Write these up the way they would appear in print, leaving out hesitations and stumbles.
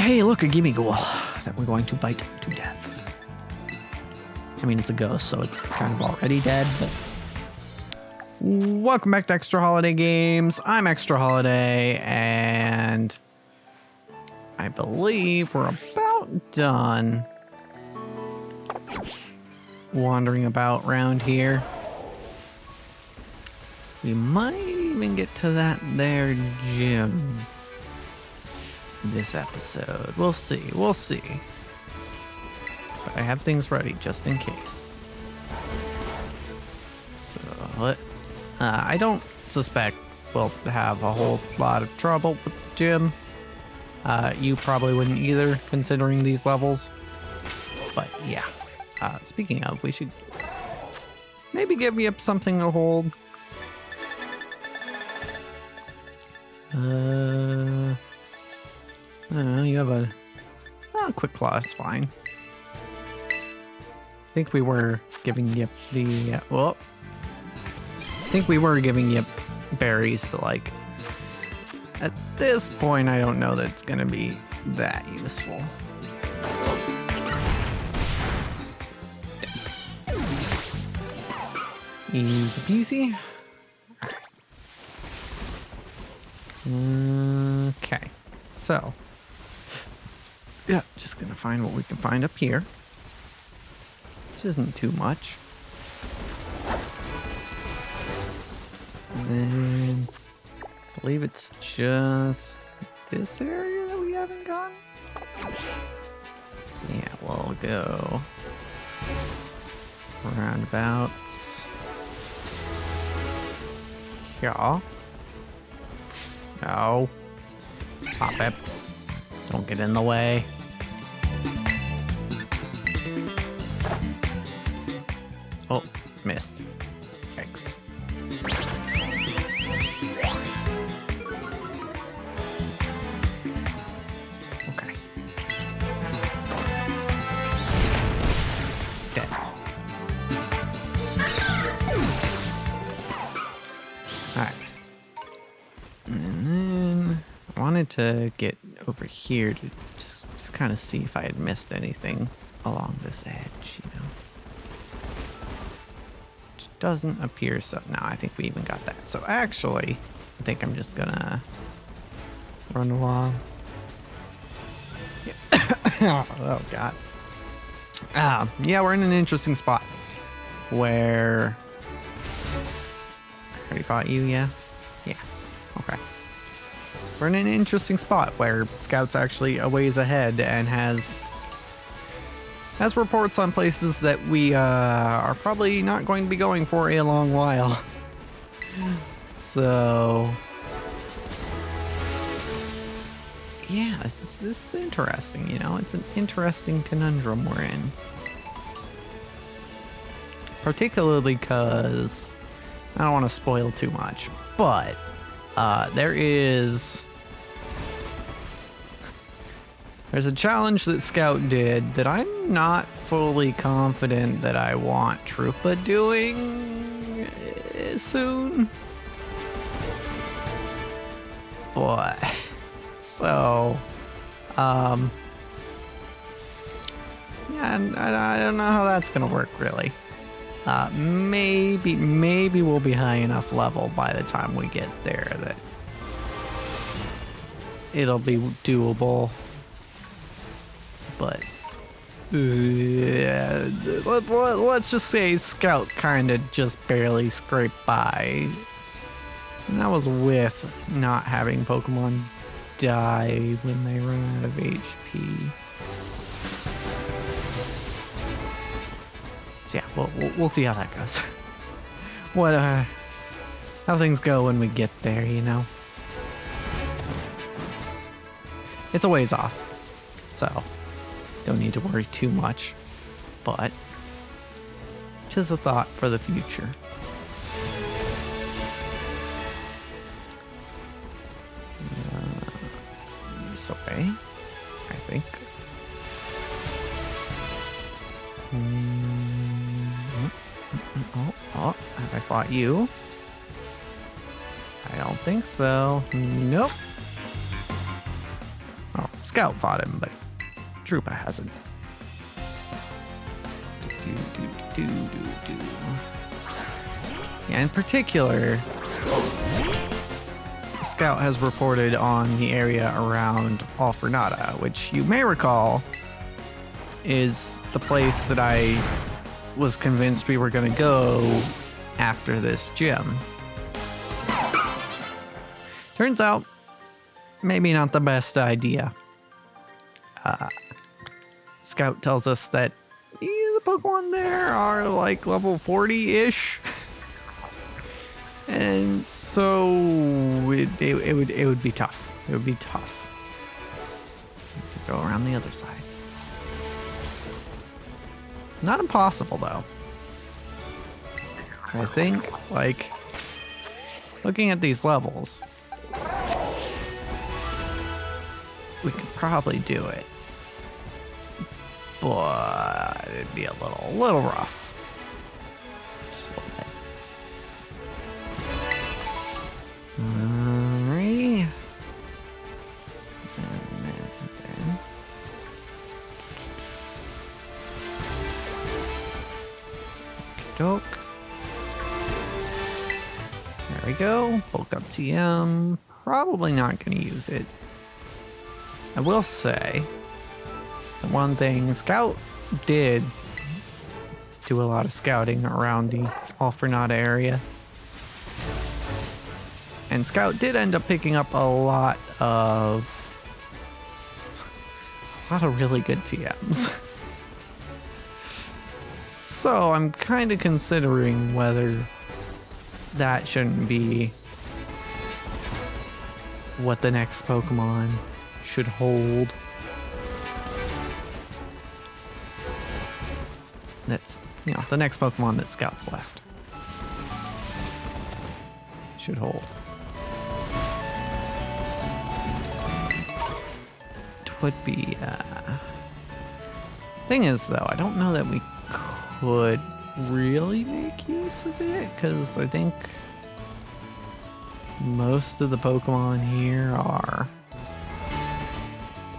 hey, look, a gimme ghoul that we're going to bite to death. I mean, it's a ghost, so it's kind of already dead, but... Welcome back to Extra Holiday Games. I'm Extra Holiday, and I believe we're about done wandering about around here. We might even get to that there gym this episode. We'll see. We'll see. But I have things ready just in case. So, I don't suspect we'll have a whole lot of trouble with the gym. You probably wouldn't either, considering these levels. But yeah. Speaking of, we should maybe give you something to hold. I don't know, you have a quick claw is fine. I think we were giving you the I think we were giving you berries, but like at this point I don't know that it's gonna be that useful. Easy peasy. Okay, so yeah, just gonna find what we can find up here, which isn't too much. And then I believe it's just this area that we haven't gone. So yeah, we'll go roundabouts. Yeah. No. Pop it. Don't get in the way. Oh, missed. Yikes. Okay. Dead. Alright. And then I wanted to get over here to just kind of see if I had missed anything along this edge, you know. Which doesn't appear so. No, I think we even got that. So actually, I think I'm just gonna run along. Yeah. Oh god. Yeah, we're in an interesting spot where I already fought you, yeah? Yeah. Okay. We're in an interesting spot where Scout's actually a ways ahead and has reports on places that we are probably not going to be going for a long while. So yeah, this is interesting, you know? It's an interesting conundrum we're in. Particularly because I don't want to spoil too much, but there's a challenge that Scout did that I'm not fully confident that I want Troopa doing soon. But so yeah, I don't know how that's gonna work really. Maybe we'll be high enough level by the time we get there that it'll be doable. But let's just say Scout kind of just barely scraped by. And that was with not having Pokemon die when they run out of HP. So yeah, we'll see how that goes. How things go when we get there, you know? It's a ways off, so don't need to worry too much, but just a thought for the future. This way, I think. Oh, have I fought you? I don't think so. Nope. Scout fought him, but Troopa hasn't. Yeah, in particular, Scout has reported on the area around Alfornada, which you may recall is the place that I was convinced we were going to go after this gym. Turns out, maybe not the best idea. Scout tells us that the Pokemon there are like level 40-ish. And so it would be tough. It would be tough to go around the other side. Not impossible, though. I think, like, looking at these levels, we could probably do it. But it'd be a little rough. Just a little bit. Alright. And then. Doke. There we go. Bulk up TM. Probably not going to use it. I will say, the one thing, Scout did do a lot of scouting around the Alfornada area. And Scout did end up picking up a lot of really good TMs. So I'm kind of considering whether that shouldn't be what the next Pokemon should hold. That's, you know, the next Pokemon that Scout's left should hold. It would be, thing is though, I don't know that we could really make use of it, because I think most of the Pokemon here are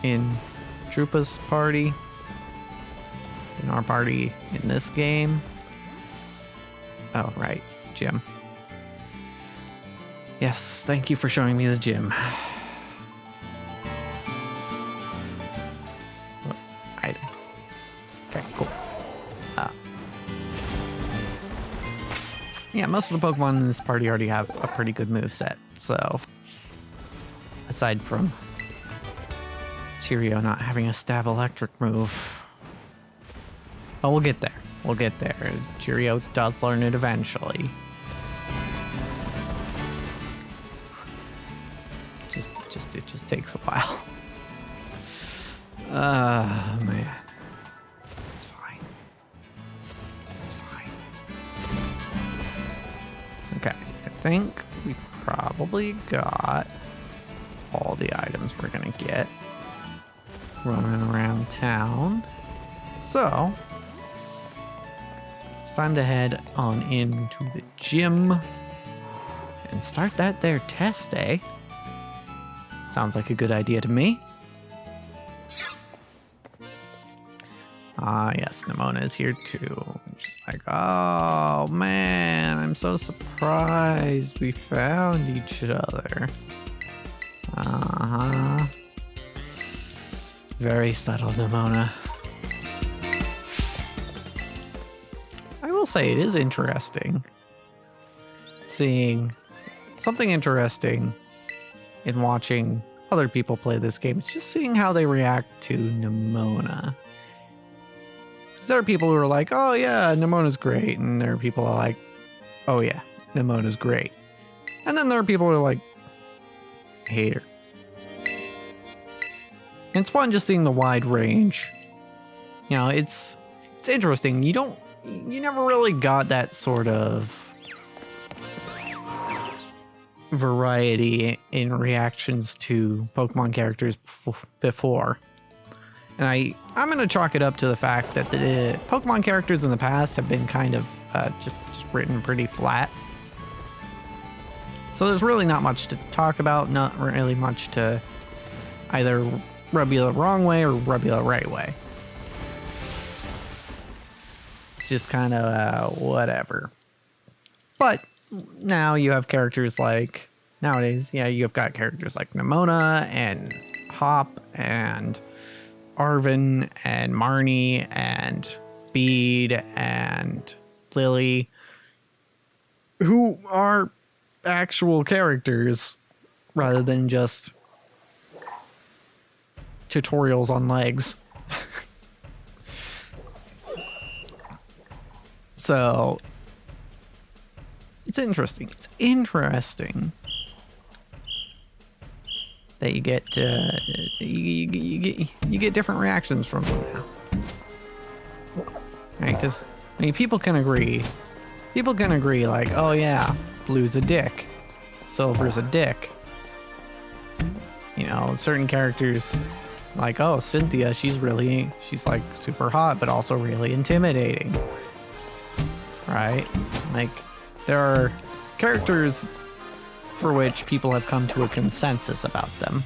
in Troopa's party, in our party in this game. Oh, right, gym. Yes, thank you for showing me the gym. Oh, item. Okay, cool. Yeah, most of the Pokemon in this party already have a pretty good moveset, so aside from Cheerio not having a stab electric move. But we'll get there. We'll get there. Cheerio does learn it eventually. It just takes a while. Man. It's fine. It's fine. Okay, I think we probably got all the items we're gonna get running around town. So, it's time to head on into the gym and start that there test day. Sounds like a good idea to me. Ah, yes, Nemona is here too. She's like, oh man, I'm so surprised we found each other. Uh-huh. Very subtle, Nemona. I will say it is interesting seeing something interesting in watching other people play this game. It's just seeing how they react to Nemona. There are people who are like, oh yeah, Nemona's great. And there are people who are like, oh yeah, Nemona's great. And then there are people who are like, hate her. And it's fun just seeing the wide range. You know, it's interesting. You never really got that sort of variety in reactions to Pokemon characters before. And I'm going to chalk it up to the fact that the Pokemon characters in the past have been kind of just written pretty flat. So there's really not much to talk about, not really much to either rub you the wrong way or rub you the right way. It's just kind of whatever. But now you have characters like, nowadays, yeah, you've got characters like Nimona and Hop and Arvin and Marnie and Bede and Lily, who are actual characters rather than just tutorials on legs. So it's interesting. It's interesting that you get you get different reactions from them now. Right? Because I mean, people can agree. People can agree, like, oh yeah, Blue's a dick, Silver's a dick. You know, certain characters, like, oh, Cynthia, she's like super hot, but also really intimidating. Right? Like, there are characters for which people have come to a consensus about them.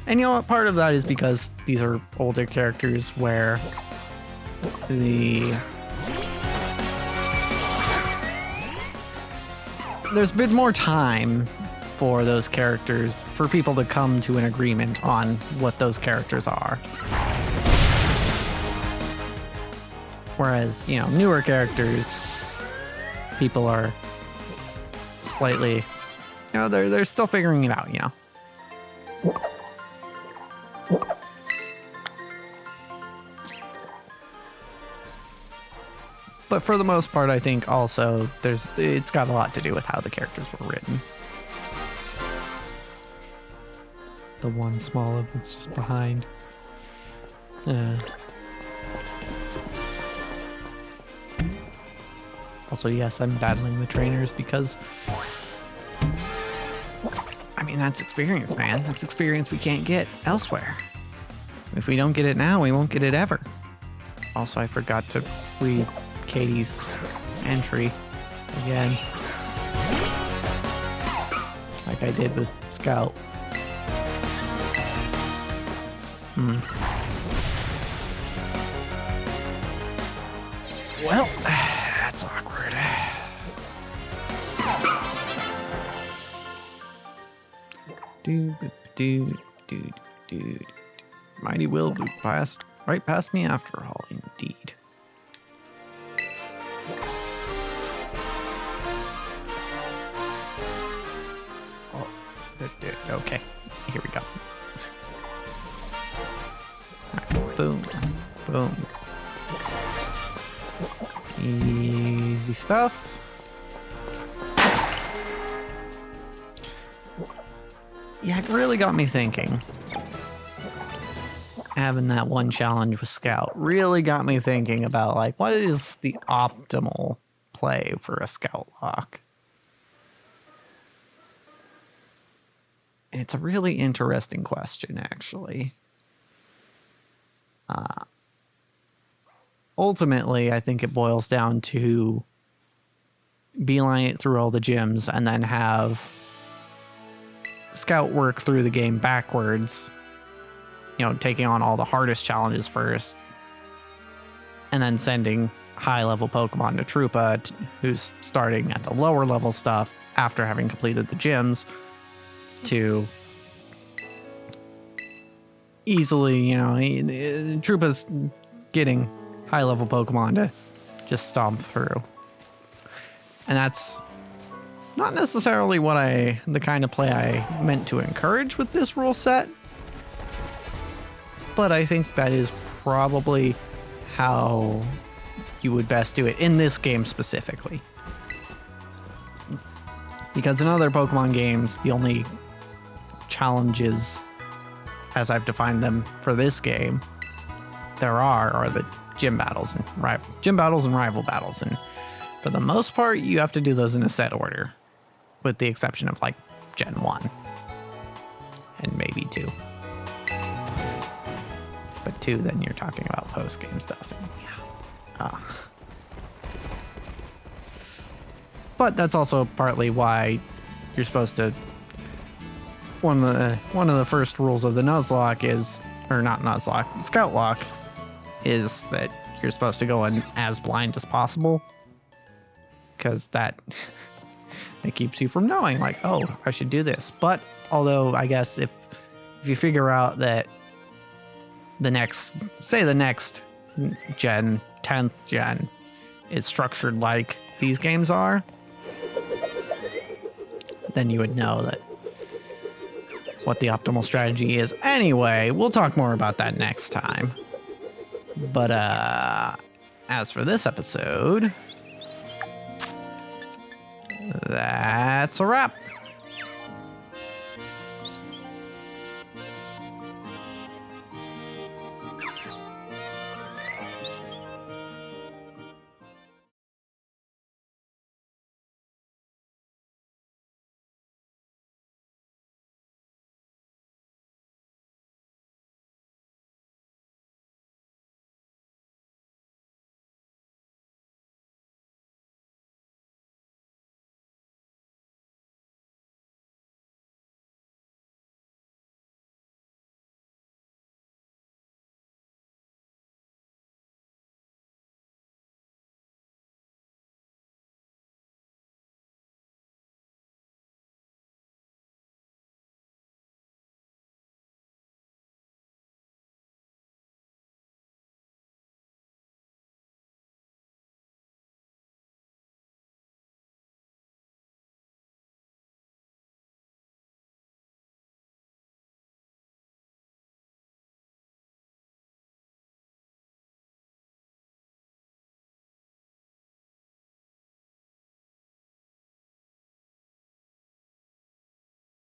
And you know what? Part of that is because these are older characters where there's been more time for those characters, for people to come to an agreement on what those characters are. Whereas, you know, newer characters, people are slightly, you know, they're still figuring it out, you know. But for the most part, I think also it's got a lot to do with how the characters were written. The one small of that's just behind. Also, yes, I'm battling the trainers because, I mean, that's experience, man. That's experience we can't get elsewhere. If we don't get it now, we won't get it ever. Also, I forgot to read Katie's entry again, like I did with Scout. Well, that's awkward. Dude. Mighty will blew right past me after all, indeed. Oh, okay. Here we go. Right, boom. Easy stuff. Yeah, it really got me thinking. Having that one challenge with Scout really got me thinking about, like, what is the optimal play for a Scout lock? And it's a really interesting question, actually. Ultimately, I think it boils down to beeline it through all the gyms and then have Scout work through the game backwards, you know, taking on all the hardest challenges first, and then sending high-level Pokemon to Troopa, who's starting at the lower level stuff after having completed the gyms, to easily, you know, Troopa's getting high-level Pokemon to just stomp through. And that's not necessarily the kind of play I meant to encourage with this rule set, but I think that is probably how you would best do it in this game specifically. Because in other Pokemon games, the only challenges, as I've defined them for this game, there are the gym battles and rival battles, and for the most part, you have to do those in a set order, with the exception of like Gen 1 and maybe 2. But 2, then you're talking about post-game stuff. And yeah. But that's also partly why you're supposed to one of the first rules of the Nuzlocke is, or not Nuzlocke, Scoutlocke, is that you're supposed to go in as blind as possible, because that it keeps you from knowing, like, oh, I should do this. But although I guess if you figure out that the next gen, 10th gen, is structured like these games are, then you would know that what the optimal strategy is. Anyway, we'll talk more about that next time. But as for this episode, that's a wrap.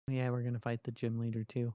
Yeah, we're gonna fight the gym leader too.